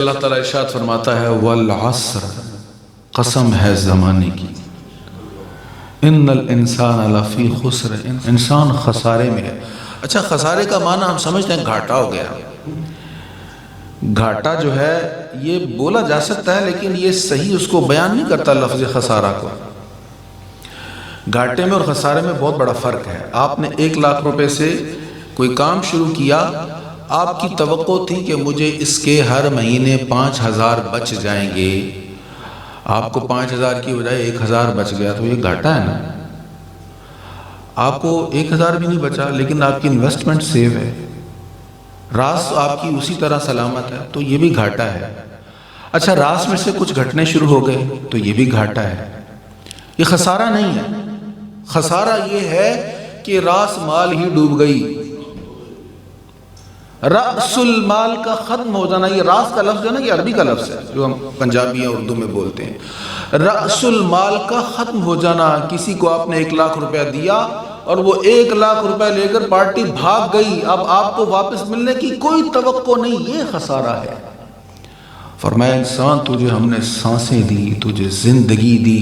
اللہ تعالیٰ ارشاد فرماتا ہے والعصر، قسم ہے زمانے کی، ان الانسان لفی خسر، انسان خسارے میں ہے۔ اچھا، خسارے کا معنی ہم سمجھتے ہیں گھاٹا ہو گیا۔ گھاٹا جو ہے یہ بولا جا سکتا ہے، لیکن یہ صحیح اس کو بیان نہیں کرتا لفظ خسارہ کو۔ گھاٹے میں اور خسارے میں بہت بڑا فرق ہے۔ آپ نے 1,00,000 روپے سے کوئی کام شروع کیا، آپ کی توقع تھی کہ مجھے اس کے ہر مہینے 5,000 بچ جائیں گے، آپ کو 5,000 کی بجائے 1,000 بچ گیا تو یہ گھاٹا ہے نا۔ آپ کو 1,000 بھی نہیں بچا لیکن آپ کی انویسٹمنٹ سیو ہے، راس آپ کی اسی طرح سلامت ہے، تو یہ بھی گھاٹا ہے۔ اچھا، راس میں سے کچھ گھٹنے شروع ہو گئے تو یہ بھی گھاٹا ہے۔ یہ خسارہ نہیں ہے، خسارہ یہ ہے کہ راس مال ہی ڈوب گئی، رأس المال کا ختم ہو جانا۔ یہ راس کا لفظ ہے نا، یہ عربی کا لفظ ہے جو ہم پنجابی یا اردو میں بولتے ہیں۔ رأس المال کا ختم ہو جانا، کسی کو آپ نے 1,00,000 روپیہ دیا اور وہ 1,00,000 روپے لے کر پارٹی بھاگ گئی، اب آپ کو واپس ملنے کی کوئی توقع نہیں، یہ خسارہ ہے۔ فرمایا انسان تجھے ہم نے سانسیں دی، تجھے زندگی دی،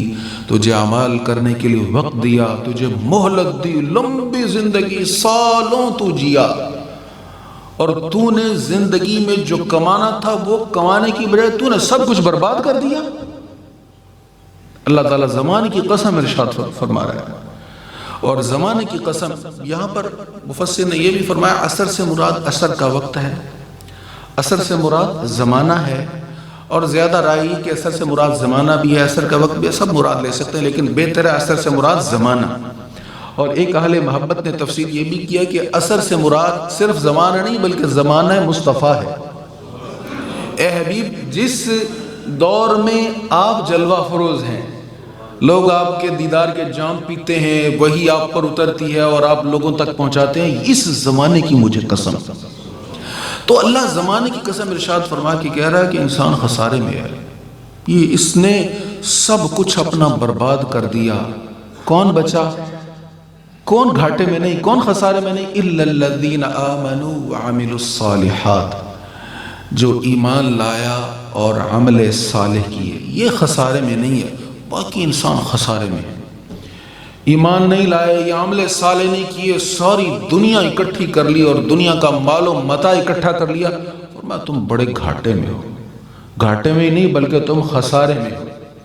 تجھے اعمال کرنے کے لیے وقت دیا، تجھے مہلت دی، لمبی زندگی، سالوں تو جیا، اور تو نے زندگی میں جو کمانا تھا وہ کمانے کی بجائے تو نے سب کچھ برباد کر دیا۔ اللہ تعالیٰ زمانے کی قسم ارشاد فرما رہا ہے۔ اور زمانے کی قسم یہاں پر مفسر نے یہ بھی فرمایا، عصر سے مراد عصر کا وقت ہے، عصر سے مراد زمانہ ہے، اور زیادہ رائے کہ عصر سے مراد زمانہ بھی ہے، عصر کا وقت بھی ہے، سب مراد لے سکتے ہیں، لیکن بہتر ہے عصر سے مراد زمانہ۔ اور ایک اہل محبت نے تفسیر یہ بھی کیا کہ عصر سے مراد صرف زمانہ نہیں بلکہ زمانہ مصطفیٰ ہے۔ اے حبیب، جس دور میں آپ جلوہ فروز ہیں، لوگ آپ کے دیدار کے جام پیتے ہیں، وہی آپ پر اترتی ہے اور آپ لوگوں تک پہنچاتے ہیں، اس زمانے کی مجھے قسم۔ تو اللہ زمانے کی قسم ارشاد فرما کے کہہ رہا ہے کہ انسان خسارے میں ہے، یہ اس نے سب کچھ اپنا برباد کر دیا۔ کون بچا؟ کون گھاٹے میں نہیں، کون خسارے میں نہیں؟ اِلَّا الَّذِينَ آمَنُوا وَعَمِلُوا الصَّالِحَاتِ، جو ایمان لایا اور عمل صالح کیے، یہ خسارے میں نہیں ہے۔ باقی انسان خسارے میں ہے، ایمان نہیں لائے یا عمل صالح نہیں کیے، ساری دنیا اکٹھی کر لی اور دنیا کا مال و متاع اکٹھا کر لیا، فرمایا تم بڑے گھاٹے میں ہو۔ گھاٹے میں ہی نہیں بلکہ تم خسارے میں ہو۔